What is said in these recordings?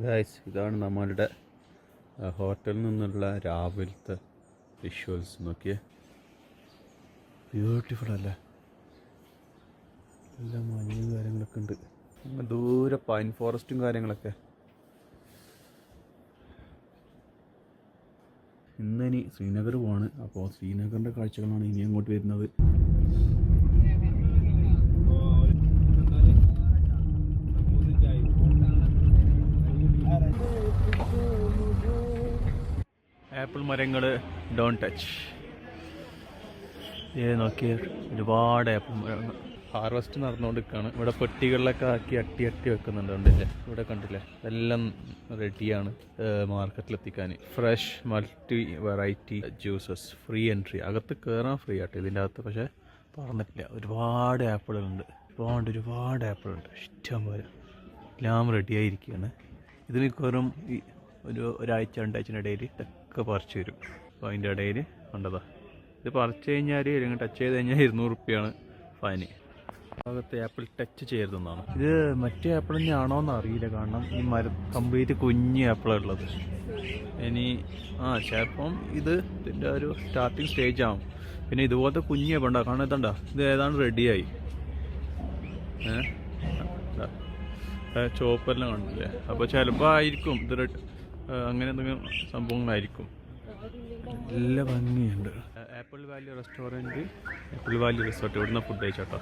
Guys, ഇതാണ് നമ്മളുടെ ഹോട്ടലിൽ നിന്നുള്ള രാവിലത്തെ വിഷ്വൽസ്. നോക്കിയേ, ബ്യൂട്ടിഫുൾ അല്ലേ? എല്ലാം മഞ്ഞും കാര്യങ്ങളൊക്കെ ഉണ്ട്. ദൂരെ പൈൻ ഫോറസ്റ്റും കാര്യങ്ങളൊക്കെ. ഇന്നിനി ശ്രീനഗർ പോവാണ്. അപ്പോൾ ശ്രീനഗറിൻ്റെ കാഴ്ചകളാണ് ഇനി അങ്ങോട്ട് വരുന്നത്. ആപ്പിൾ മരങ്ങൾ ഡോൺ ടച്ച്. നോക്കിയ ഒരുപാട് ആപ്പിൾ മരങ്ങൾ ഹാർവെസ്റ്റ് നടന്നുകൊണ്ടിരിക്കുകയാണ്. ഇവിടെ പെട്ടികളിലൊക്കെ ആക്കി അട്ടി വെക്കുന്നുണ്ട്. കണ്ടില്ലേ? ഇവിടെ കണ്ടില്ലേ? എല്ലാം റെഡിയാണ് മാർക്കറ്റിലെത്തിക്കാൻ. Fresh multi variety juices, free entry. അകത്ത് കയറാൻ ഫ്രീ ആട്ടോ ഇതിൻ്റെ അകത്ത്. പക്ഷേ പറഞ്ഞിട്ടില്ല, ഒരുപാട് ആപ്പിളുണ്ട്. ഒരുപാട് ആപ്പിളുണ്ട്, ഇഷ്ടം പോലെ. എല്ലാം റെഡിയായിരിക്കുകയാണ്. ഇത് മിക്കവാറും ഈ ഒരാഴ്ച 2 ആഴ്ചയിനിടയിൽ ഇതൊക്കെ പറിച്ച് വരും. അപ്പോൾ അതിൻ്റെ ഇടയിൽ കണ്ടതാ, ഇത് പറിച്ച് കഴിഞ്ഞാൽ അല്ലെങ്കിൽ ടച്ച് ചെയ്ത് കഴിഞ്ഞാൽ 200 റുപ്യാണ് ഫൈന്. ഭാഗത്ത് ആപ്പിൾ ടച്ച് ചെയ്യരുതെന്നാണ്. ഇത് മറ്റേ ആപ്പിൾ തന്നെയാണോ എന്ന് അറിയില്ല, കാരണം ഈ മരം കംപ്ലീറ്റ് കുഞ്ഞ് ആപ്പിളാണ് ഉള്ളത്. ഇനി ചിലപ്പം ഇതിൻ്റെ ഒരു സ്റ്റാർട്ടിങ് സ്റ്റേജ് ആവും. പിന്നെ ഇതുപോലത്തെ കുഞ്ഞ് ആപ്പിൾ ഉണ്ടാവും. കാരണം ഇതുണ്ടോ, ഇത് ഏതാണ്ട് റെഡിയായി. ചോപ്പെല്ലാം കണ്ടില്ലേ? അപ്പോൾ ചിലപ്പോൾ ആയിരിക്കും ഇത് അങ്ങനെ എന്തെങ്കിലും സംഭവങ്ങളായിരിക്കും. നല്ല ഭംഗിയുണ്ട്. Apple Valley restaurant, apple Valley resort. ഇവിടുന്ന് ഫുഡ് കഴിച്ചോട്ടോ.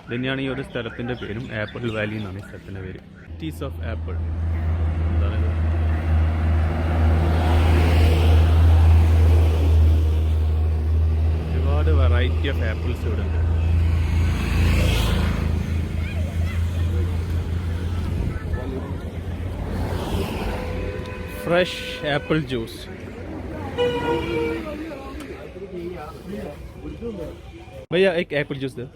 ഇത് തന്നെയാണ് ഈ ഒരു സ്ഥലത്തിൻ്റെ പേരും. ആപ്പിൾ വാലി എന്നാണ് ഈ സ്ഥലത്തിൻ്റെ പേര്. ടീസ് ഓഫ് ആപ്പിൾ. എന്താണിത്? ഒരുപാട് വെറൈറ്റി ഓഫ് ആപ്പിൾസ് ഇവിടെ ഉണ്ട്. Fresh Apple juice. भैया एक एप्पल जूस दो.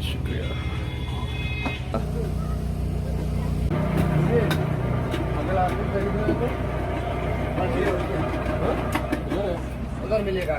शुक्रिया. उधर मिलेगा.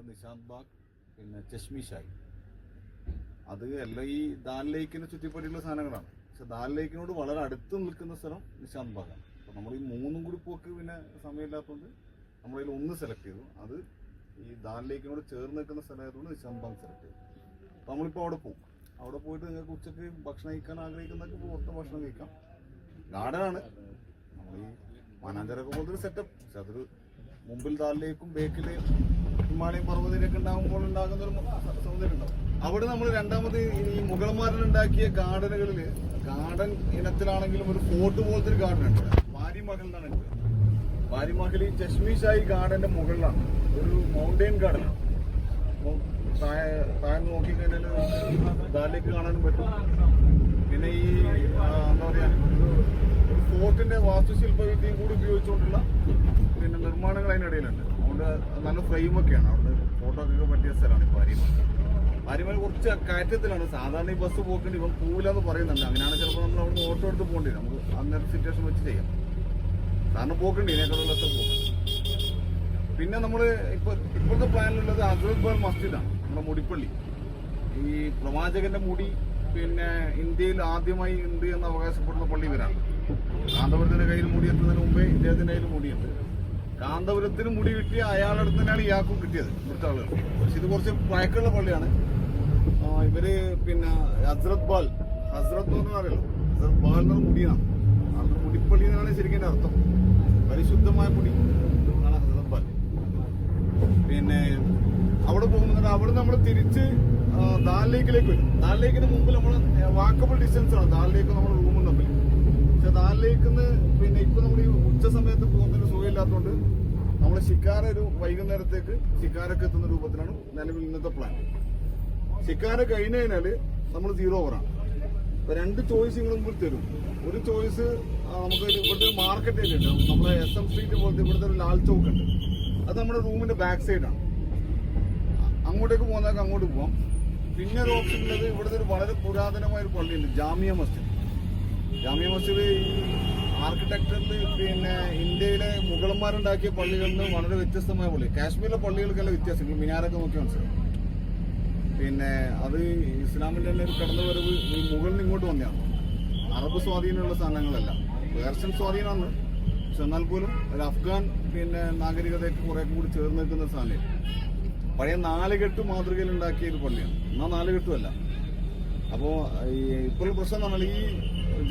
നിശാന്ത് ബാഗ്, പിന്നെ ചഷ്മി ഷായി. അത് എല്ലാം ഈ ദാൽ ലേക്കിനെ ചുറ്റിപ്പറ്റിയുള്ള സാധനങ്ങളാണ്. പക്ഷെ ദാൽ ലേക്കിനോട് വളരെ അടുത്ത് നിൽക്കുന്ന സ്ഥലം നിശാന്ത് ബാഗാണ്. അപ്പോൾ നമ്മൾ ഈ 3 കൂടി പോക്ക് പിന്നെ സമയമില്ലാത്തതുകൊണ്ട് നമ്മളതിൽ 1 സെലക്ട് ചെയ്തു. അത് ഈ ദാൽ ലേക്കിനോട് ചേർന്ന് നിൽക്കുന്ന സ്ഥലമായതുകൊണ്ട് നിശാന്ത് ബാഗ് സെലക്ട് ചെയ്തു. അപ്പോൾ നമ്മളിപ്പോൾ അവിടെ പോകും. അവിടെ പോയിട്ട് നിങ്ങൾക്ക് ഉച്ചയ്ക്ക് ഭക്ഷണം കഴിക്കാൻ ആഗ്രഹിക്കുന്നവർക്ക് പുറത്ത് ഭക്ഷണം കഴിക്കാം. ഗാർഡനാണ്. നമ്മൾ ഈ മാനാഞ്ചിറൊക്കെ പോലത്തെ ഒരു സെറ്റപ്പ്. പക്ഷെ അതൊരു മുമ്പിൽ ദാലിലേക്കും ബേക്കിൽ ഹിമാലയം പർവ്വതയിലൊക്കെ ഉണ്ടാകുമ്പോൾ ഉണ്ടാകുന്ന ഒരു സൗന്ദര്യം ഉണ്ടാവും. അവിടെ നമ്മൾ രണ്ടാമത് ഈ മുഗൾമാരിലുണ്ടാക്കിയ ഗാർഡനുകളിൽ ഗാർഡൻ ഇനത്തിലാണെങ്കിലും ഒരു ഫോർട്ട് പോലത്തെ ഒരു ഗാർഡൻ ഉണ്ട്. വാരിമഹൽ എന്നാണ് എനിക്ക്. വാരിമഹൽ ഈ ചഷ്മി ഷായി ഗാർഡന്റെ മുകളിലാണ്. ഒരു മൗണ്ടെയിൻ ഗാർഡനാണ്. അപ്പോൾ താഴെ നോക്കിക്കഴിഞ്ഞാൽ ദാലിലേക്ക് കാണാനും പറ്റും. പിന്നെ ഈ എന്താ പറയുക, ഒരു ഫോർട്ടിന്റെ വാസ്തുശില്പ വിദ്യയും കൂടി ഉപയോഗിച്ചുകൊണ്ടുള്ള പിന്നെ നിർമ്മാണങ്ങൾ അതിനിടയിലുണ്ട്. അതുകൊണ്ട് നല്ല ഫ്രെയിമൊക്കെയാണ്. അവിടെ ഫോട്ടോക്കൊക്കെ പറ്റിയ സ്ഥലമാണ് ഈ വാരിമഹൽ. വാരിമഹൽ കുറച്ച് കയറ്റത്തിലാണ്. സാധാരണ ഈ ബസ് പോക്കേണ്ടി ഇപ്പം പോവില്ലെന്ന് പറയുന്നുണ്ട്. അങ്ങനെയാണ് ചിലപ്പോൾ നമ്മൾ അവിടെ ഓട്ടോ എടുത്ത് പോകേണ്ടി വരും. നമുക്ക് അങ്ങനത്തെ സിറ്റുവേഷൻ വെച്ച് ചെയ്യാം. കാരണം പോക്കേണ്ടി ഇതിനേക്കാളൊക്കെ പോകും. പിന്നെ നമ്മൾ ഇപ്പോഴത്തെ പ്ലാനിലുള്ളത് ഹസ്രത് ബൽ മസ്ജിദാണ്, നമ്മുടെ മുടിപ്പള്ളി. ഈ പ്രവാചകന്റെ മുടി പിന്നെ ഇന്ത്യയിൽ ആദ്യമായി ഉണ്ട് എന്ന് അവകാശപ്പെടുന്ന പള്ളി ഇവരാണ്. കാന്തപുരത്തിന്റെ കയ്യിൽ മുടി എത്തുന്നതിന് മുമ്പേ ഇദ്ദേഹത്തിന്റെ കയ്യിൽ മുടിയുണ്ട്. കാന്തപുരത്തിന് മുടി കിട്ടിയ അയാളുടെ അടുത്ത് തന്നെയാണ് ഇയാൾക്കും കിട്ടിയത്, ഇവിടുത്തെ ആളുകൾ. പക്ഷെ ഇത് കുറച്ച് പഴക്കമുള്ള പള്ളിയാണ്. ഇവര് പിന്നെ ഹസ്രത് എന്ന് പറഞ്ഞാലോ ഹസരത് ബഹൽ മുടിയാണ്. അത് മുടിപ്പള്ളി എന്നാണ് ശരിക്കും എൻ്റെ അർത്ഥം. പരിശുദ്ധമായ മുടി എന്നാണ് ഹസരത് ബഹൽ. പിന്നെ അവിടെ പോകുന്നുണ്ട്. അവിടെ നമ്മൾ തിരിച്ച് ദാൽ ലേക്കിലേക്ക് വരും. ദാൽ ലേക്കിന് മുമ്പിൽ നമ്മൾ വാക്കബിൾ ഡിസ്റ്റൻസ് ആണ് ദാൽ ലേക്ക് നമ്മുടെ റൂമും തമ്മിൽ. പക്ഷെ ദാൽ ലേക്കിന്ന് പിന്നെ ഇപ്പൊ നമ്മൾ ഈ ഉച്ച സമയത്ത് പോകുന്നതിന് സുഖമില്ലാത്തതുകൊണ്ട് നമ്മൾ ഷിക്കാര ഒരു വൈകുന്നേരത്തേക്ക് ഷിക്കാരക്ക് എത്തുന്ന രൂപത്തിലാണ് നിലവിൽ ഇന്നത്തെ പ്ലാൻ. ഷിക്കാര കഴിഞ്ഞ് കഴിഞ്ഞാല് നമ്മൾ 0 ഓവറാണ്. അപ്പൊ 2 ചോയ്സ് നിങ്ങൾ മുമ്പിൽ തരും. ഒരു ചോയ്സ് നമുക്ക് ഇവിടുത്തെ ഒരു മാർക്കറ്റ് ഏരിയ ഉണ്ട്, നമ്മളെ SM സ്ട്രീറ്റ് പോലത്തെ ഇവിടുത്തെ ഒരു ലാൽ ചൗക്ക് ഉണ്ട്. അത് നമ്മുടെ റൂമിന്റെ ബാക്ക് സൈഡാണ്. അങ്ങോട്ടേക്ക് പോകുന്നതൊക്കെ അങ്ങോട്ട് പോവാം. പിന്നെ ഒരു ഓപ്ഷൻ ഉള്ളത് ഇവിടുത്തെ ഒരു വളരെ പുരാതനമായ ഒരു പള്ളിയുണ്ട്, ജാമിയ മസ്ജിദ്. ജാമിയ മസ്ജിദ് ഈ ആർക്കിടെക്ചറിൽ പിന്നെ ഇന്ത്യയിലെ മുഗളന്മാരുണ്ടാക്കിയ പള്ളികളിൽ നിന്ന് വളരെ വ്യത്യസ്തമായ പള്ളി. കാശ്മീരിലെ പള്ളികൾക്കെല്ലാം വ്യത്യാസങ്ങൾ, മിനാരൊക്കെ നോക്കി മനസ്സിലാവും. പിന്നെ അത് ഇസ്ലാമിന്റെ തന്നെ ഒരു കടന്നുവരവ് ഈ മുകളിൽ നിന്ന് ഇങ്ങോട്ട് വന്നതാണ്. അറബ് സ്വാധീനമുള്ള സാധനങ്ങളല്ല, പേർഷ്യൻ സ്വാധീനമാണ്. പക്ഷെ എന്നാൽ പോലും ഒരു അഫ്ഗാൻ പിന്നെ നാഗരികതയ്ക്ക് കുറെ കൂടി ചേർന്ന് നിൽക്കുന്ന സാധനം. പഴയ 4 കെട്ട് മാതൃകയിൽ ഉണ്ടാക്കിയ ഒരു പള്ളിയാണ്. എന്നാൽ 4 കെട്ടുമല്ല. അപ്പോൾ ഇപ്പോൾ പ്രശ്നം എന്ന് പറഞ്ഞാൽ ഈ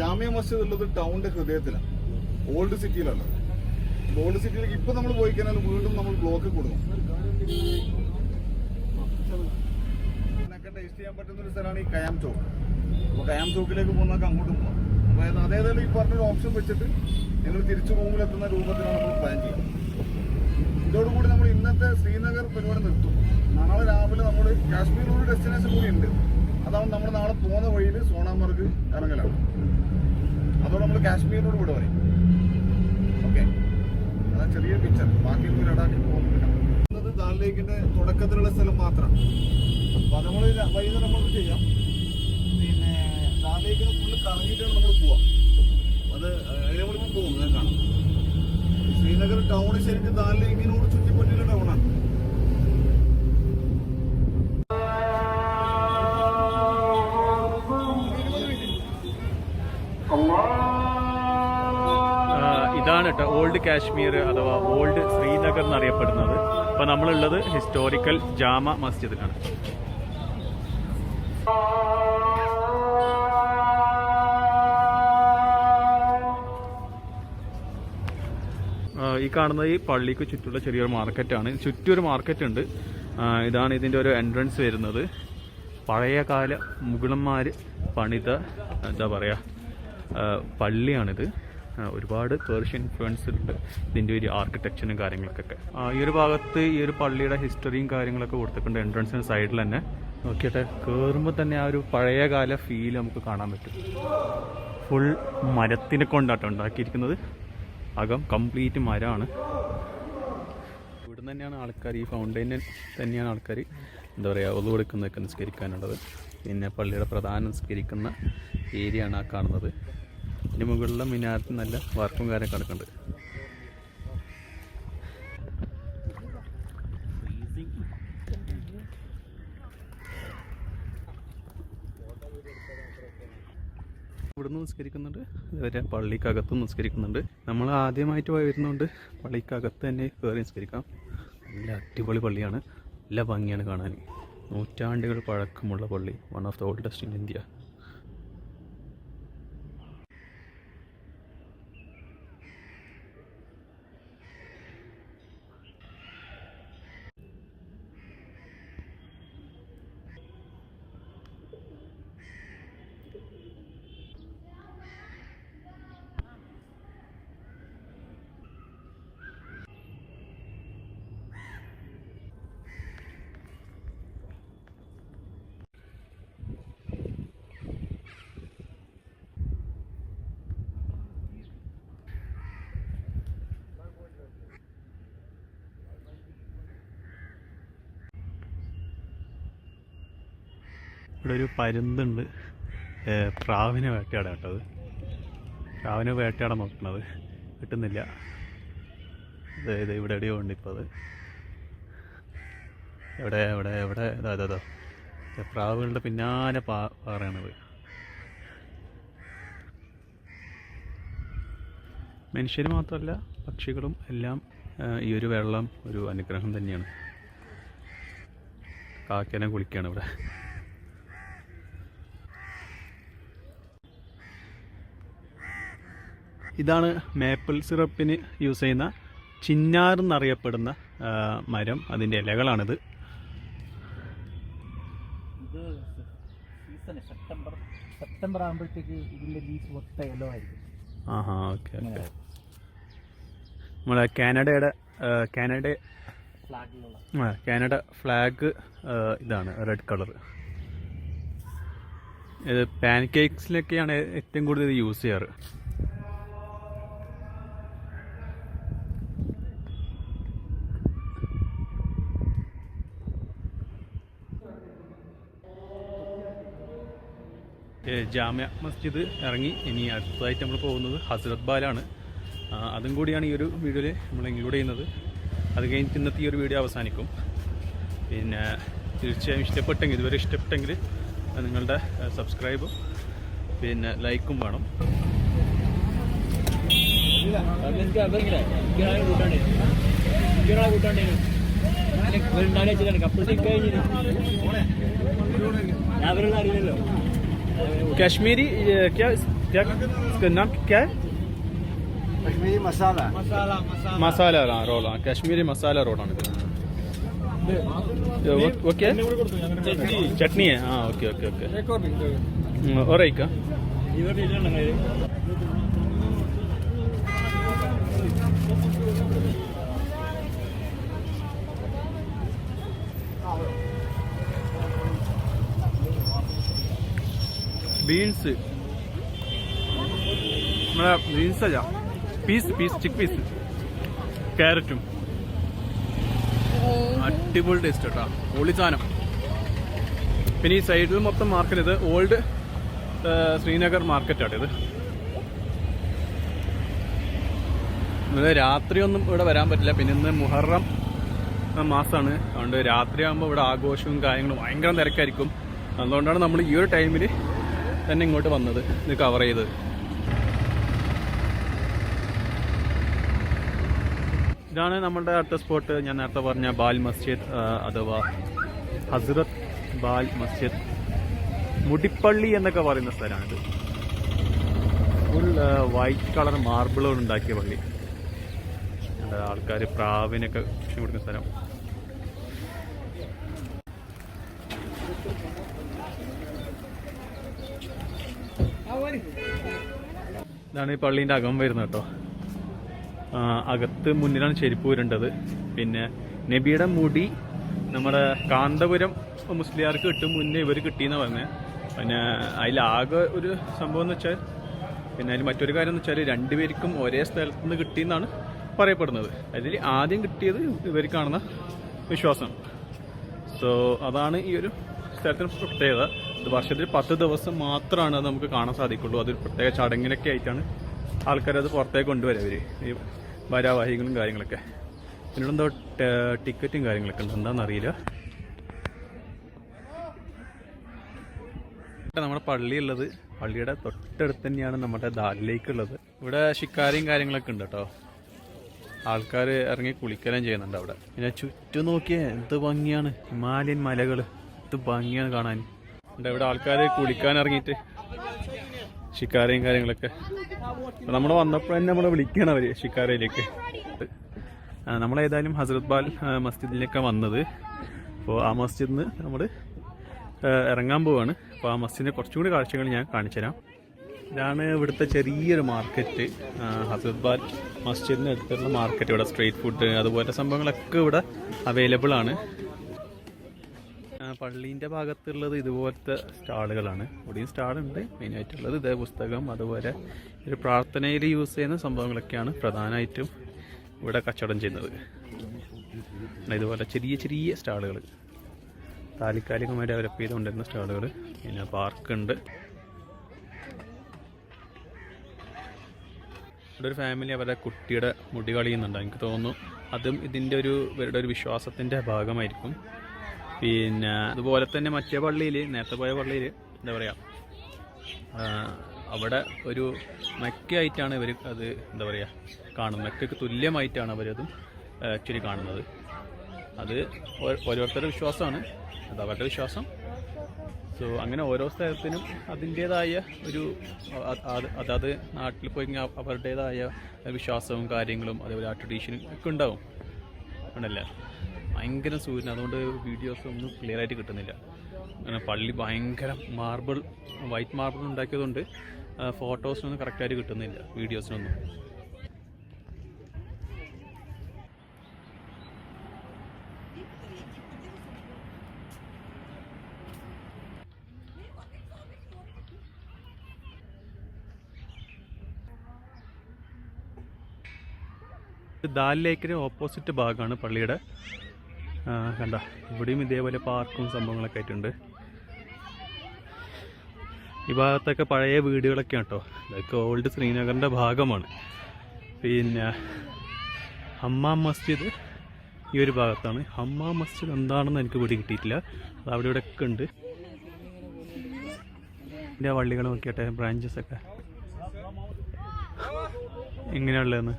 ജാമിയ മസ്ജിദ് ഉള്ളത് ടൗണിന്റെ ഹൃദയത്തിലാണ്, ഓൾഡ് സിറ്റിയിലാണ്. ഓൾഡ് സിറ്റിയിലേക്ക് ഇപ്പൊ നമ്മൾ പോയി കഴിഞ്ഞാൽ വീണ്ടും നമ്മൾ ബ്ലോക്ക് കൊടുക്കും. ടേസ്റ്റ് ചെയ്യാൻ പറ്റുന്ന ഒരു സ്ഥലമാണ് ഈ കയാം ചോക്ക്. അപ്പോൾ കയാം ചോക്കിലേക്ക് പോകുന്നതൊക്കെ അങ്ങോട്ടും പോകാം. അപ്പോൾ അതേതായാലും ഈ പറഞ്ഞൊരു ഓപ്ഷൻ വെച്ചിട്ട് നിങ്ങൾ തിരിച്ചു റൂമിലെത്തുന്ന രൂപത്തിലാണ് നമ്മൾ പ്ലാൻ ചെയ്യുന്നത്. ഇതോടുകൂടി നമ്മൾ ഇന്നത്തെ ശ്രീനഗർ പരിപാടി നിർത്തും. നാളെ രാവിലെ നമ്മൾ കാശ്മീർ ഒരു ഡെസ്റ്റിനേഷൻ കൂടി ഉണ്ട്. അതാണ് നമ്മൾ നാളെ പോകുന്ന വഴിയിൽ സോണാമർഗ് ഇറങ്ങലാണ്. അതോടെ നമ്മൾ കാശ്മീരിനോട് കൂടെ പറയും. ഓക്കെ, അതാ ചെറിയ പിക്ചർ. ബാക്കി ലഡാക്കിൽ പോകുന്നത് ദാൽ ലേക്കിന്റെ തുടക്കത്തിലുള്ള സ്ഥലം മാത്രമാണ്. അപ്പൊ നമ്മൾ വൈകുന്നേരം നമ്മൾക്ക് ചെയ്യാം. പിന്നെ ദാൽ ലേക്കിന് ഫുള്ള് കറങ്ങിയിട്ടാണ് നമ്മൾ പോവാം. അത് നമ്മളിപ്പോൾ പോകും, ഞാൻ കാണാം. ശ്രീനഗർ ടൗണ് ശരിക്കും ദാൽ ലേക്കിനോട് ചുറ്റിപ്പറ്റിയുള്ള ടൗണാണ്. ഇതാണ് കേട്ടോ ഓൾഡ് കാശ്മീർ അഥവാ ഓൾഡ് ശ്രീനഗർ എന്നറിയപ്പെടുന്നത്. അപ്പോൾ നമ്മളുള്ളത് ഹിസ്റ്റോറിക്കൽ ജാമ മസ്ജിദിലാണ്. ഈ കാണുന്നത് ഈ പള്ളിക്ക് ചുറ്റുള്ള ചെറിയൊരു മാർക്കറ്റാണ്. ചുറ്റും ഒരു മാർക്കറ്റ് ഉണ്ട്. ഇതാണ് ഇതിൻ്റെ ഒരു എൻട്രൻസ് വരുന്നത്. പഴയകാല മുഗളന്മാർ പണിത എന്താ പറയുക പള്ളിയാണിത്. ഒരുപാട് പേർഷ്യൻ ഇൻഫ്ലുവൻസ് ഉണ്ട് ഇതിൻ്റെ ഒരു ആർക്കിടെക്ചറും കാര്യങ്ങൾക്കൊക്കെ. ഈ ഒരു ഭാഗത്ത് ഈ ഒരു പള്ളിയുടെ ഹിസ്റ്ററിയും കാര്യങ്ങളൊക്കെ കൊടുത്തിട്ടുണ്ട്. എൻട്രൻസിന് സൈഡിൽ തന്നെ നോക്കിയിട്ട് കയറുമ്പോൾ തന്നെ ആ ഒരു പഴയകാല ഫീൽ നമുക്ക് കാണാൻ പറ്റും. ഫുൾ മരത്തിനെ കൊണ്ടാട്ടോ ഉണ്ടാക്കിയിരിക്കുന്നത്. അകം കംപ്ലീറ്റ് മരമാണ്. ഇവിടെ തന്നെയാണ് ആൾക്കാർ, ഈ ഫൗണ്ടൈനിൽ തന്നെയാണ് ആൾക്കാർ എന്താ പറയുക ഒതു കൊടുക്കുന്നതൊക്കെ നിസ്കരിക്കാനുള്ളത്. പിന്നെ പള്ളിയുടെ പ്രധാന നിസ്കരിക്കുന്ന ഏരിയ ആണ് ആ കാണുന്നത്. ഇതിന് മുകളിലെ മിനാരത്തിൽ നല്ല വർക്കും കാര്യം കിടക്കുന്നുണ്ട്. ഇവിടുന്ന് നിസ്കരിക്കുന്നുണ്ട്, ഇതുവരെ പള്ളിക്കകത്തും നിസ്കരിക്കുന്നുണ്ട്. നമ്മൾ ആദ്യമായിട്ട് വരുന്നതുകൊണ്ട് പള്ളിക്കകത്ത് തന്നെ കയറി നിസ്കരിക്കാം. നല്ല അടിപൊളി പള്ളിയാണ്, നല്ല ഭംഗിയാണ് കാണാൻ. നൂറ്റാണ്ടുകൾ പഴക്കമുള്ള പള്ളി, one of the oldest in India. ഇവിടെ ഒരു പരുന്തുണ്ട്, പ്രാവിനെ വേട്ടയാടാൻ കേട്ടത്. പ്രാവിനെ വേട്ടയാടാൻ നോക്കണത് കിട്ടുന്നില്ല. അതായത് ഇവിടെ എവിടെയോ ഉണ്ട് ഇപ്പോൾ. അത് എവിടെ എവിടെ എവിടെ ഇതാ പ്രാവുകളുടെ പിന്നാലെ പാറയാണത്. മനുഷ്യർ മാത്രമല്ല പക്ഷികളും എല്ലാം ഈ ഒരു വെള്ളം ഒരു അനുഗ്രഹം തന്നെയാണ്. കാക്കേനെ കുളിക്കുകയാണ് ഇവിടെ. ഇതാണ് മേപ്പിൾ സിറപ്പിന് യൂസ് ചെയ്യുന്ന ചിന്നാർ എന്നറിയപ്പെടുന്ന മരം. അതിൻ്റെ ഇലകളാണിത്. ഇത് സീസൺ സെപ്റ്റംബർ ആകുമ്പോഴത്തേക്ക് ഇതിൻ്റെ ലീസ് മൊത്തം യെല്ലോ ആയിരിക്കും. ആഹാ, ഓക്കെ ഓക്കെ. നമ്മളെ കാനഡയുടെ കാനഡ ഫ്ലാഗ് ഇതാണ് റെഡ് കളർ. ഇത് പാൻ കേക്സിലൊക്കെയാണ് ഏറ്റവും കൂടുതൽ ഇത് യൂസ് ചെയ്യാറ്. ജാമ്യ മസ്ജിദ് ഇറങ്ങി. ഇനി അടുത്തതായിട്ട് നമ്മൾ പോകുന്നത് ഹസ്രത് ബാലാണ്. അതും കൂടിയാണ് ഈ ഒരു വീഡിയോയിൽ നമ്മൾ ഇൻക്ലൂഡ് ചെയ്യുന്നത്. അത് കഴിഞ്ഞിട്ട് ഇന്നത്തെ ഈ ഒരു വീഡിയോ അവസാനിക്കും. പിന്നെ തീർച്ചയായും ഇതുവരെ ഇഷ്ടപ്പെട്ടെങ്കിൽ നിങ്ങളുടെ സബ്സ്ക്രൈബും പിന്നെ ലൈക്കും വേണം. അറിയില്ലല്ലോ. കാശ്മീരി നാം ക്യാ കശ്മീരി മസാല മസാല റോളാണ്. കാശ്മീരി മസാല റോളാണിത്. ഓക്കെ, ചട്നി ആ ഓക്കെ ഓക്കെ ഓക്കെ. ഒരൈക്ക ബീൻസ്, നമ്മളെ ബീൻസ് അല്ല, ചിക്ക് പീസ്, ക്യാരറ്റും. അടിപൊളി ടേസ്റ്റ് കേട്ടോ, പൊളി സാധനം. പിന്നെ ഈ സൈഡിൽ മൊത്തം മാർക്കറ്റ്, ഇത് ഓൾഡ് ശ്രീനഗർ മാർക്കറ്റാണ് ഇത്. ഇന്നലെ രാത്രിയൊന്നും ഇവിടെ വരാൻ പറ്റില്ല. പിന്നെ ഇന്ന് മുഹറം മാസമാണ്, അതുകൊണ്ട് രാത്രിയാകുമ്പോൾ ഇവിടെ ആഘോഷവും കാര്യങ്ങളും ഭയങ്കര തിരക്കായിരിക്കും. അതുകൊണ്ടാണ് നമ്മൾ ഈ ഒരു ടൈമിൽ തന്നെ ഇങ്ങോട്ട് വന്നത്, ഇത് കവർ ചെയ്തത്. ഇതാണ് നമ്മളുടെ അടുത്ത സ്പോട്ട്. ഞാൻ നേരത്തെ പറഞ്ഞ ബാൽ മസ്ജിദ് അഥവാ ഹസ്രത് ബാൽ മസ്ജിദ്, മുടിപ്പള്ളി എന്നൊക്കെ പറയുന്ന സ്ഥലമാണിത്. ഫുൾ വൈറ്റ് കളർ മാർബിളോട് ഉണ്ടാക്കിയ പള്ളി. ആൾക്കാർ പ്രാവിനൊക്കെ ഭക്ഷണം കൊടുക്കുന്ന സ്ഥലം. ഇതാണ് ഈ പള്ളീൻ്റെ അകം വരുന്നത് കേട്ടോ. അകത്ത് മുന്നിലാണ് ചെരുപ്പ് വരേണ്ടത്. പിന്നെ നബിയുടെ മുടി നമ്മുടെ കാന്തപുരം മുസ്ലിയാർക്ക് കിട്ടും മുന്നേ ഇവർ കിട്ടിയെന്നാണ് പറഞ്ഞത്. പിന്നെ അതിലാകെ ഒരു സംഭവം എന്ന് വെച്ചാൽ, പിന്നെ അതിൽ മറ്റൊരു കാര്യം എന്ന് വെച്ചാൽ രണ്ടുപേർക്കും ഒരേ സ്ഥലത്ത് നിന്ന് കിട്ടിയെന്നാണ് പറയപ്പെടുന്നത്. അതിൽ ആദ്യം കിട്ടിയത് ഇവർക്കാണെന്ന വിശ്വാസം. സോ അതാണ് ഈ ഒരു സ്ഥലത്തിന് പ്രത്യേകത. ഇത് വർഷത്തിൽ 10 ദിവസം മാത്രമാണ് അത് നമുക്ക് കാണാൻ സാധിക്കുള്ളൂ. അതൊരു പ്രത്യേക ചടങ്ങിനൊക്കെ ആയിട്ടാണ് ആൾക്കാരത് പുറത്തേക്ക് കൊണ്ടുവരും, അവർ ഈ ഭാരാവാഹികളും കാര്യങ്ങളൊക്കെ. പിന്നീട് എന്തോ ടിക്കറ്റും കാര്യങ്ങളൊക്കെ ഉണ്ട്, എന്താണെന്നറിയില്ല. നമ്മുടെ പള്ളിയുള്ളത്, പള്ളിയുടെ തൊട്ടടുത്ത് തന്നെയാണ് നമ്മുടെ ദാൽ ലേക്ക് ഉള്ളത്. ഇവിടെ ശിക്കാരിയും കാര്യങ്ങളൊക്കെ ഉണ്ട് കേട്ടോ. ആൾക്കാർ ഇറങ്ങി കുളിക്കലും ചെയ്യുന്നുണ്ട് അവിടെ. പിന്നെ ചുറ്റും നോക്കിയേ എന്ത് ഭംഗിയാണ്, ഹിമാലയൻ മലകൾ, എന്ത് ഭംഗിയാണ് കാണാൻ. ഇവിടെ ആൾക്കാർ കുളിക്കാൻ ഇറങ്ങിയിട്ട് ഷിക്കാരയും കാര്യങ്ങളൊക്കെ. നമ്മൾ വന്നപ്പോൾ തന്നെ നമ്മളെ വിളിക്കണം അവർ ഷിക്കാരയിലേക്ക്. നമ്മളേതായാലും ഹസ്രത് ബാൽ മസ്ജിദിലേക്ക് വന്നത്. അപ്പോൾ ആ മസ്ജിദിൽ നിന്ന് നമ്മൾ ഇറങ്ങാൻ പോവുകയാണ്. അപ്പോൾ ആ മസ്ജിദിൻ്റെ കുറച്ചും കൂടി കാഴ്ചകൾ ഞാൻ കാണിച്ചു തരാം. ഇതാണ് ഇവിടുത്തെ ചെറിയൊരു മാർക്കറ്റ്, ഹസ്രത് ബാൽ മസ്ജിദിന് അടുത്തുള്ള മാർക്കറ്റ്. ഇവിടെ സ്ട്രീറ്റ് ഫുഡ് അതുപോലെ സംഭവങ്ങളൊക്കെ ഇവിടെ അവൈലബിൾ ആണ്. പള്ളീൻ്റെ ഭാഗത്തുള്ളത് ഇതുപോലത്തെ സ്റ്റാളുകളാണ്. ഇവിടെയും സ്റ്റാളുണ്ട്. മെയിനായിട്ടുള്ളത് ഇതേ പുസ്തകം അതുപോലെ ഒരു പ്രാർത്ഥനയിൽ യൂസ് ചെയ്യുന്ന സംഭവങ്ങളൊക്കെയാണ് പ്രധാനമായിട്ടും ഇവിടെ കച്ചവടം ചെയ്യുന്നത്. ഇതുപോലെ ചെറിയ ചെറിയ സ്റ്റാളുകൾ, താൽക്കാലികമായി ഡെവലപ്പ് ചെയ്തുകൊണ്ടിരുന്ന സ്റ്റാളുകൾ. പിന്നെ പാർക്കുണ്ട്. ഇവിടെ ഒരു ഫാമിലി അവരുടെ കുട്ടിയുടെ മുടി കളയുന്നുണ്ട്. എനിക്ക് തോന്നുന്നു അതും ഇതിൻ്റെ ഇവരുടെ ഒരു വിശ്വാസത്തിൻ്റെ ഭാഗമായിരിക്കും. പിന്നെ അതുപോലെ തന്നെ മറ്റേ പള്ളിയിൽ, നേരത്തെ പോയ പള്ളിയിൽ എന്താ പറയുക, അവിടെ ഒരു മെക്കയായിട്ടാണ് ഇവർ അത് എന്താ പറയുക കാണുന്നത്. മെക്കയ്ക്ക് തുല്യമായിട്ടാണ് അവരതും ആക്ച്വലി കാണുന്നത്. അത് ഓരോരുത്തരുടെ വിശ്വാസമാണ്, അത് അവരുടെ വിശ്വാസം. സോ അങ്ങനെ ഓരോ സ്ഥലത്തിനും അതിൻ്റേതായ ഒരു അതാത് നാട്ടിൽ പോയി കഴിഞ്ഞാൽ അവരുടേതായ വിശ്വാസവും കാര്യങ്ങളും അതേപോലെ ആ ട്രഡീഷനും ഒക്കെ ഉണ്ടാവും ആണല്ലേ. ഭയങ്കര സൂര്യൻ, അതുകൊണ്ട് വീഡിയോസ് ഒന്നും ക്ലിയർ ആയിട്ട് കിട്ടുന്നില്ല. അങ്ങനെ പള്ളി ഭയങ്കര വൈറ്റ് മാർബിൾ ഉണ്ടാക്കിയതുകൊണ്ട് ഫോട്ടോസിനൊന്നും കറക്റ്റായിട്ട് കിട്ടുന്നില്ല, വീഡിയോസിനൊന്നും. ദാൽ ലേക്കിന് ഓപ്പോസിറ്റ് ഭാഗമാണ് പള്ളിയുടെ. കണ്ട ഇവിടെയും ഇതേപോലെ പാർക്കും സംഭവങ്ങളൊക്കെ ആയിട്ടുണ്ട്. ഈ ഭാഗത്തൊക്കെ പഴയ വീടുകളൊക്കെയാണ് കേട്ടോ. ഇതൊക്കെ ഓൾഡ് ശ്രീനഗറിൻ്റെ ഭാഗമാണ്. പിന്നെ ഹമ്മാം മസ്ജിദ് ഈ ഒരു ഭാഗത്താണ്. ഹമ്മാം മസ്ജിദ് എന്താണെന്ന് എനിക്ക് പിടി കിട്ടിയിട്ടില്ല. അത് അവിടെ ഇവിടെ ഒക്കെ ഉണ്ട്. ഇതിൻ്റെ പള്ളികൾ നോക്കിയാട്ടെ, ബ്രാഞ്ചസ് ഒക്കെ എങ്ങനെയുള്ളതെന്ന്.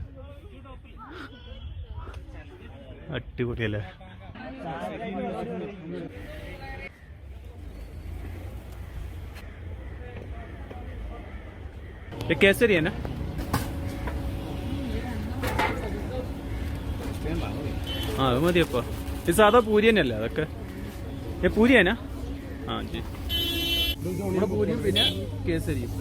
അടിപൊളിയല്ലേ. കേസരി തന്നെ അത് മതിയപ്പോ. ഇത് സാധാ പൂരി തന്നെയല്ലേ അതൊക്കെ? പൂരി തന്നെയാ? ആ ജി, ഇവിടെ പൂരിയും പിന്നെ കേസരിയും.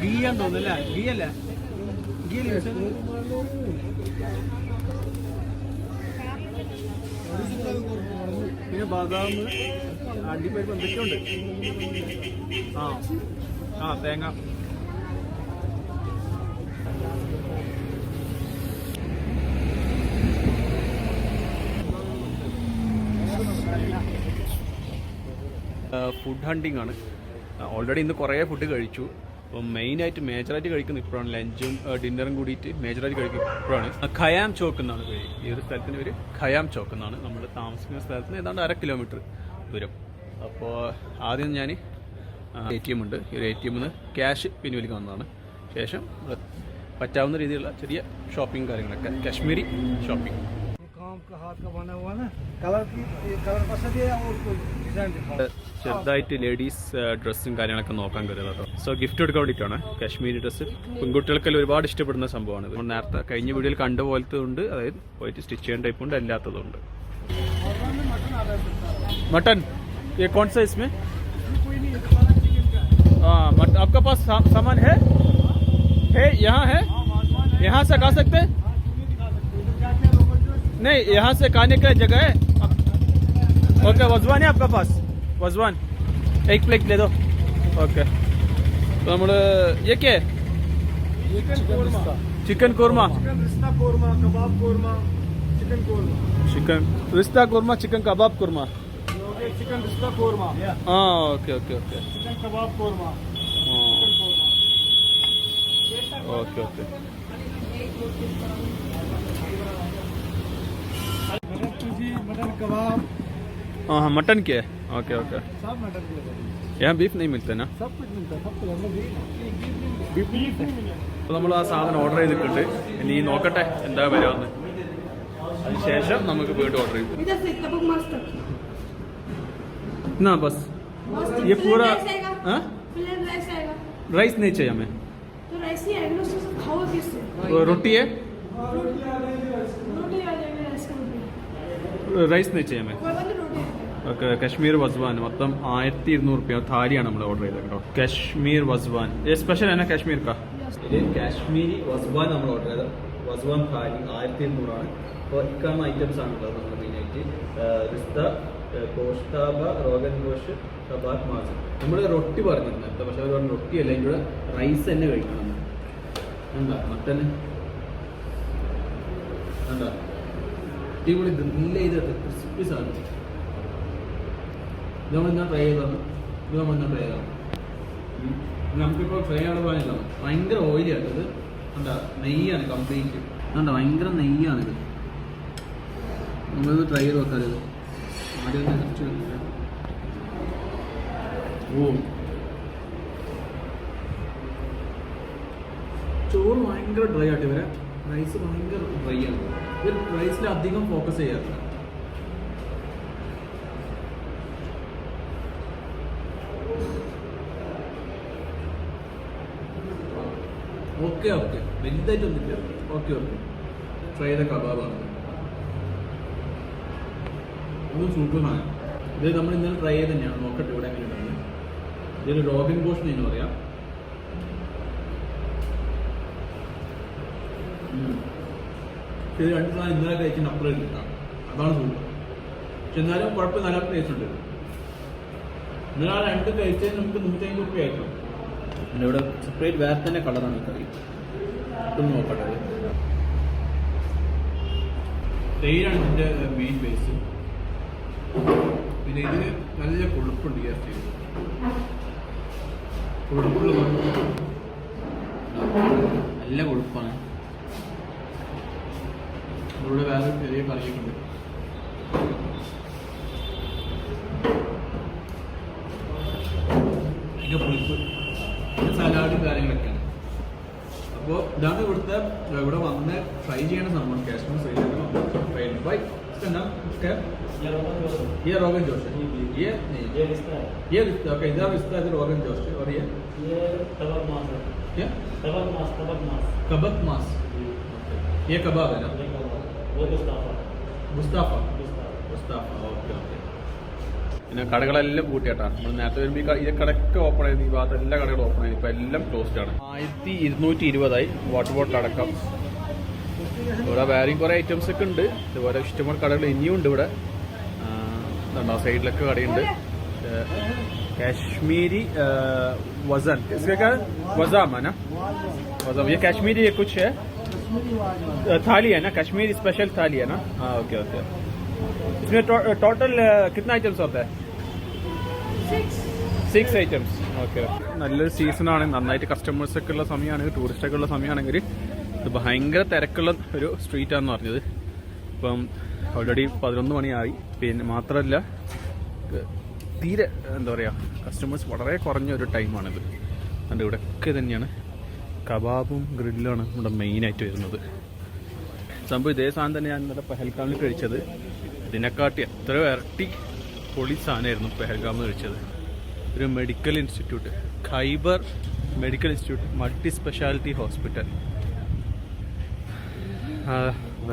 ഗീയാന്ന് തോന്നുന്നല്ലേ? ഗീയല്ലേ? പിന്നെ ബദാം, അണ്ടിപ്പരിപ്പ് എന്തൊക്കെയുണ്ട്. ആ തേങ്ങ. ഫുഡ് ഹണ്ടിങ് ആണ്. ഓൾറെഡി ഇന്ന് കുറേ ഫുഡ് കഴിച്ചു. അപ്പം മേജറായിട്ട് കഴിക്കുന്നത് ഇപ്പോഴാണ്. ലഞ്ചും ഡിന്നറും കൂടിയിട്ട് മേജറായിട്ട് കഴിക്കുന്നത് ഇപ്പോഴാണ്. ഖയാം ചോക്ക് എന്നാണ് പേര്. ഈ ഒരു സ്ഥലത്തിന് പേര് ഖയാം ചോക്ക് എന്നാണ്. നമ്മൾ താമസിക്കുന്ന സ്ഥലത്തിന് ഏതാണ്ട് 1/2 കിലോമീറ്റർ ദൂരം. അപ്പോൾ ആദ്യം ഞാൻ ATM ഉണ്ട്. ഈ ഒരു ATM നിന്ന് ക്യാഷ് പിൻവലിക്കാൻ വന്നതാണ്. ശേഷം പറ്റാവുന്ന രീതിയിലുള്ള ചെറിയ ഷോപ്പിംഗ് കാര്യങ്ങളൊക്കെ, കാശ്മീരി ഷോപ്പിംഗ്. ചെറുതായിട്ട് ലേഡീസ് ഡ്രസ്സും കാര്യങ്ങളൊക്കെ നോക്കാൻ കരുതാം കേട്ടോ. സോ ഗിഫ്റ്റ് എടുക്കാൻ വേണ്ടിയിട്ടാണ് കാശ്മീരി ഡ്രസ്സ്. പെൺകുട്ടികൾക്കെല്ലാം ഒരുപാട് ഇഷ്ടപ്പെടുന്ന സംഭവമാണ്. നമ്മൾ നേരത്തെ കഴിഞ്ഞ വീഡിയോയിൽ കണ്ട പോലത്തെ ഉണ്ട്, അതായത് പോയിട്ട് സ്റ്റിച്ച് ചെയ്യാൻ ടൈപ്പ് ഉണ്ട്, അല്ലാത്തതുണ്ട്. मटन ये कौन सा इसमें? हाँ, आपका पास सामान है यहाँ है? यहाँ से खा सकते? नहीं, यहाँ से खाने का जगह है? ओके, वजवान है आपका पास? वजवान एक प्लेट ले दो. ओके, तो हम ये क्या है? Chicken korma, kebab korma, chicken rista korma, chicken kebab korma, chicken rista korma. हाँ, okay okay okay. Chicken kebab korma. Okay okay. Mutton kebab. हाँ, मटन क्या है? Okay okay. सब मटन के लिए. यहाँ बीफ नहीं मिलता ना? सब कुछ मिलता है, सब कुछ हमने बीफ. അപ്പോൾ നമ്മൾ ആ സാധനം ഓർഡർ ചെയ്തിട്ടുണ്ട്. ഇനി നോക്കട്ടെ എന്താ വരാമെന്ന്. അതിനുശേഷം നമുക്ക് വീണ്ടും ഓർഡർ ചെയ്തു. ना बस ये पूरा राइस नहीं चाहिए हमें. तो राइस ही आएगा, उसके साथ खाओ किससे? रोटी है? रोटी आ जाएगा, राइस नहीं चाहिए हमें. ഓക്കെ, കശ്മീർ വസ്വാൻ മൊത്തം 1200 രൂപ താലിയാണ് നമ്മൾ ഓർഡർ ചെയ്തത് കേട്ടോ. കശ്മീർ വസ്വാൻ സ്പെഷ്യൽ ആണ്. കാശ്മീർ കാ കാശ്മീരി വസ്വാൻ നമ്മൾ ഓർഡർ ചെയ്തത്. വസ്വാൻ താലി 1200 ആണ്. അപ്പോൾ ഇക്കാവുന്ന ഐറ്റംസ് ആണുള്ളത് നമ്മൾ മെയിനായിട്ട്. റിസ്ത, കോഷ്താബ, റോഗൻ ഗോഷ്, കബാബ്, മാസ്. നമ്മൾ റൊട്ടി പറഞ്ഞിരുന്നു നേരത്തെ, പക്ഷേ അവർ പറഞ്ഞ റൊട്ടിയല്ല, ഇതിൻ്റെ കൂടെ റൈസ് തന്നെ കഴിക്കണം. എന്താ മട്ടന് എന്താ അടിപൊളി നല്ല ചെയ്തിട്ട് ക്രിസ്പി സാധനം. ഇത് നമ്മൾ ട്രൈ ചെയ്താണ്. ഇത് നമ്മൾ ട്രൈ ചെയ്താണ്. നമുക്കിപ്പോൾ ഫ്രൈ ആവുന്ന പറഞ്ഞില്ല, ഭയങ്കര ഓയിലി ആണ് ഇത്. എന്താ നെയ്യാണ് കംപ്ലീറ്റ്. എന്താ ഭയങ്കര നെയ്യാണിത്. നമ്മളിത് ട്രൈ ചെയ്ത് നോക്കാം. ഇത് ആദ്യം ഓ ചോറ് ഭയങ്കര ഡ്രൈ ആയിട്ട് വരെ, റൈസ് ഭയങ്കര ഡ്രൈ ആണ്. ഇത് പ്രൈസിൽ അധികം ഫോക്കസ് ചെയ്യാറില്ല. ഓക്കെ വലുതായിട്ടൊന്നുമില്ല. ഓക്കെ ട്രൈ ചെയ്ത കബാബാണ്. അതും സൂപ്പറാണ്. ഇത് നമ്മൾ ഇന്നലെ ട്രൈ ചെയ്ത് തന്നെയാണ്. നോക്കട്ടെ ഇവിടെ എങ്ങനെയുണ്ടെന്ന്. ഇതൊരു റോഗൻ ഗോഷ് എന്ന് പറയാം. ഇത് രണ്ട് സാധനം ഇന്നലെ കഴിക്കുന്ന അപ്പുറം കിട്ടാം. അതാണ് സൂപ്പർ. പക്ഷെ എന്നാലും കുഴപ്പം നല്ല ടേസ്റ്റ് ഉണ്ട്. ഇന്നലെ ആ രണ്ട് കഴിച്ചതിന് നമുക്ക് 150 രൂപ ആയിട്ടുള്ളൂ. പിന്നെ ഇവിടെ സെപ്പറേറ്റ് വേറെ തന്നെ കളറാണ് ഈ കറി. ഇതൊന്ന് നോക്കട്ടെ. തേയിലാണ് ഇതിൻ്റെ മെയിൻ ബേസ്. പിന്നെ ഇതിന് നല്ല കൊഴുപ്പുണ്ട്. ഈ ഇറച്ചി കൊഴുപ്പുള്ള നല്ല കൊഴുപ്പാണ്. ഇവിടെ വേറെ ചെറിയ കറിയൊക്കെ ഉണ്ട്. പുളിപ്പ് സലാഡും കാര്യങ്ങളൊക്കെയാണ്. അപ്പോൾ ഇതാണ് ഇവിടുത്തെ ഇവിടെ വന്ന് ട്രൈ ചെയ്യണ സംഭവം. കാശ്മീർ സൈഡിൽ ബൈ ये रोगन जोश है. ये रिश्ता है. ये रिश्ता. ओके इधर रिश्ता है रोगन जोश है. और ये कबाब मांस है. क्या कबाब मांस. ये कबाब है ना. वो मुस्ताफा. ഓക്കെ. പിന്നെ കടകളെല്ലാം കൂട്ടിയിട്ടാണ് നമ്മൾ നേരത്തെ വരുമ്പോൾ ഈ കടയൊക്കെ ഓപ്പൺ ആയിരുന്നു. ഈ ഭാഗത്ത് എല്ലാ കടകളും ഓപ്പൺ ആയിരുന്നു. ഇപ്പോൾ എല്ലാം ക്ലോസ്ഡ് ആണ്. 1220 വാട്ടർ ബോട്ടിൽ അടക്കം. ഇവിടെ വേറെയും കുറേ ഐറ്റംസ് ഒക്കെ ഉണ്ട്. ഇതുപോലെ ഇഷ്ടംപോലെ കടകൾ ഇനിയും ഉണ്ട് ഇവിടെ. എന്താ സൈഡിലൊക്കെ കടയുണ്ട്. കാശ്മീരി वजन इसका क्या वज़ाम है ना. वज़ाम ये कश्मीरी ये कुछ है थाली है ना. कश्मीरी स्पेशल थाली है ना. हाँ ओके. इसमें टोटल कितना आइटम्स होता है. 6 ഐറ്റംസ്. ഓക്കെ. നല്ലൊരു സീസണാണ്. നന്നായിട്ട് കസ്റ്റമേഴ്സ് ഒക്കെ ഉള്ള സമയമാണ്. ടൂറിസ്റ്റ് ഒക്കെ ഉള്ള സമയമാണെങ്കിൽ ഇത് ഭയങ്കര തിരക്കുള്ള ഒരു സ്ട്രീറ്റാണെന്ന് പറഞ്ഞത്. ഇപ്പം ഓൾറെഡി 11 മണിയായി. പിന്നെ മാത്രമല്ല തീരെ എന്താ പറയുക കസ്റ്റമേഴ്സ് വളരെ കുറഞ്ഞ ഒരു ടൈമാണിത്. അതുകൊണ്ട് ഇവിടെയൊക്കെ തന്നെയാണ് കബാബും ഗ്രില്ലുമാണ് ഇവിടെ മെയിനായിട്ട് വരുന്നത്. സംഭവം ഇതേ സാധനം തന്നെ ഞാൻ ഇന്നലെ പെഹൽഗാമിൽ കഴിച്ചത്. ഇതിനെക്കാട്ടി എത്ര ഇരട്ടി പൊളി സാധനമായിരുന്നു പെഹൽഗാമിൽ കഴിച്ചത്. ഒരു medical institute, Khyber medical institute multi speciality hospital.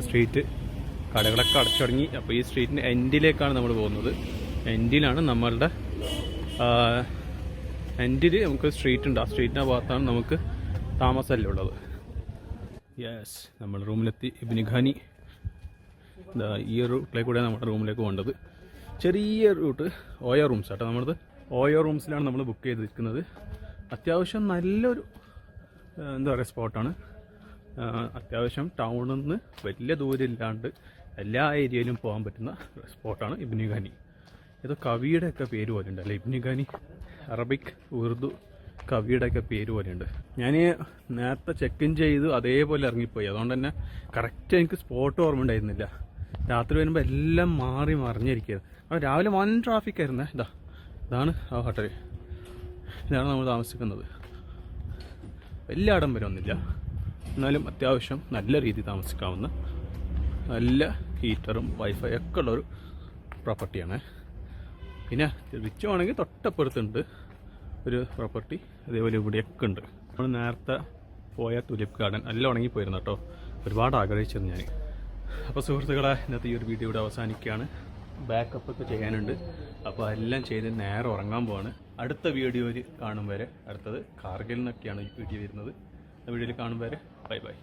Street കടകളൊക്കെ അടച്ചു തുടങ്ങി. അപ്പോൾ ഈ സ്ട്രീറ്റിൻ്റെ എൻഡിലേക്കാണ് നമ്മൾ പോകുന്നത്. എൻഡിലാണ് നമ്മളുടെ എൻഡിൽ നമുക്ക് സ്ട്രീറ്റ് ഉണ്ട്. ആ സ്ട്രീറ്റിൻ്റെ ഭാഗത്താണ് നമുക്ക് താമസമല്ലേ ഉള്ളത്. യെസ്, നമ്മൾ റൂമിലെത്തി. ഇബ്നി ഖാനി ഈ റൂട്ടിലേക്ക് കൂടെ നമ്മുടെ റൂമിലേക്ക് പോകേണ്ടത്. ചെറിയ റൂട്ട് ഓയോ റൂംസ് ആട്ടോ. നമ്മളത് ഓയോ റൂംസിലാണ് നമ്മൾ ബുക്ക് ചെയ്തിരിക്കുന്നത്. അത്യാവശ്യം നല്ലൊരു എന്താ പറയുക സ്പോട്ടാണ്. അത്യാവശ്യം ടൗണിൽ നിന്ന് വലിയ ദൂരം ഇല്ലാണ്ട് എല്ലാ ഏരിയയിലും പോകാൻ പറ്റുന്ന സ്പോട്ടാണ് ഇബ്നി ഖാനി. ഇത് കവിയുടെയൊക്കെ പേര് പോലെ ഉണ്ട് അല്ലേ ഇബ്നി ഖാനി. അറബിക് ഉറുദു കവിയുടെയൊക്കെ പേര് പോലെയുണ്ട്. ഞാൻ നേരത്തെ ചെക്ക് ഇൻ ചെയ്ത് അതേപോലെ ഇറങ്ങിപ്പോയി. അതുകൊണ്ട് തന്നെ കറക്റ്റ് എനിക്ക് സ്പോട്ട് ഓർമ്മ ഉണ്ടായിരുന്നില്ല. രാത്രി വരുമ്പോൾ എല്ലാം മാറി മറിഞ്ഞിരിക്കുകയായിരുന്നു. അപ്പോൾ രാവിലെ വൻ ട്രാഫിക്കായിരുന്നേ. ഇതാണ് ആ ഹോട്ടൽ. ഇതാണ് നമ്മൾ താമസിക്കുന്നത്. വലിയ ആഡംബരമൊന്നുമില്ല, എന്നാലും അത്യാവശ്യം നല്ല രീതിയിൽ താമസിക്കാവുന്ന നല്ല ഹീറ്ററും വൈഫൈ ഒക്കെ ഉള്ളൊരു പ്രോപ്പർട്ടിയാണ്. പിന്നെ റിച്ചുവാണെങ്കിൽ തൊട്ടപ്പുറത്തുണ്ട് ഒരു പ്രോപ്പർട്ടി. അതേപോലെ ഇവിടെയൊക്കെ ഉണ്ട്. നമ്മൾ നേരത്തെ പോയ തുലിപ്പ് ഗാർഡൻ എല്ലാം ഉണങ്ങിപ്പോയിരുന്നു കേട്ടോ. ഒരുപാട് ആഗ്രഹിച്ചിരുന്നു ഞാൻ. അപ്പോൾ സുഹൃത്തുക്കളെ, ഇന്നത്തെ ഈ ഒരു വീഡിയോ ഇവിടെ അവസാനിക്കുകയാണ്. ബാക്കപ്പ് ഒക്കെ ചെയ്യാനുണ്ട്. അപ്പോൾ എല്ലാം ചെയ്ത് നേരെ ഉറങ്ങാൻ പോവാണ്. അടുത്ത വീഡിയോയിൽ കാണും വരെ, അടുത്തത് കാർഗിൽ നിന്നൊക്കെയാണ് ഈ വീഡിയോ വരുന്നത്. ആ വീഡിയോയിൽ കാണും വരെ ബൈ ബൈ.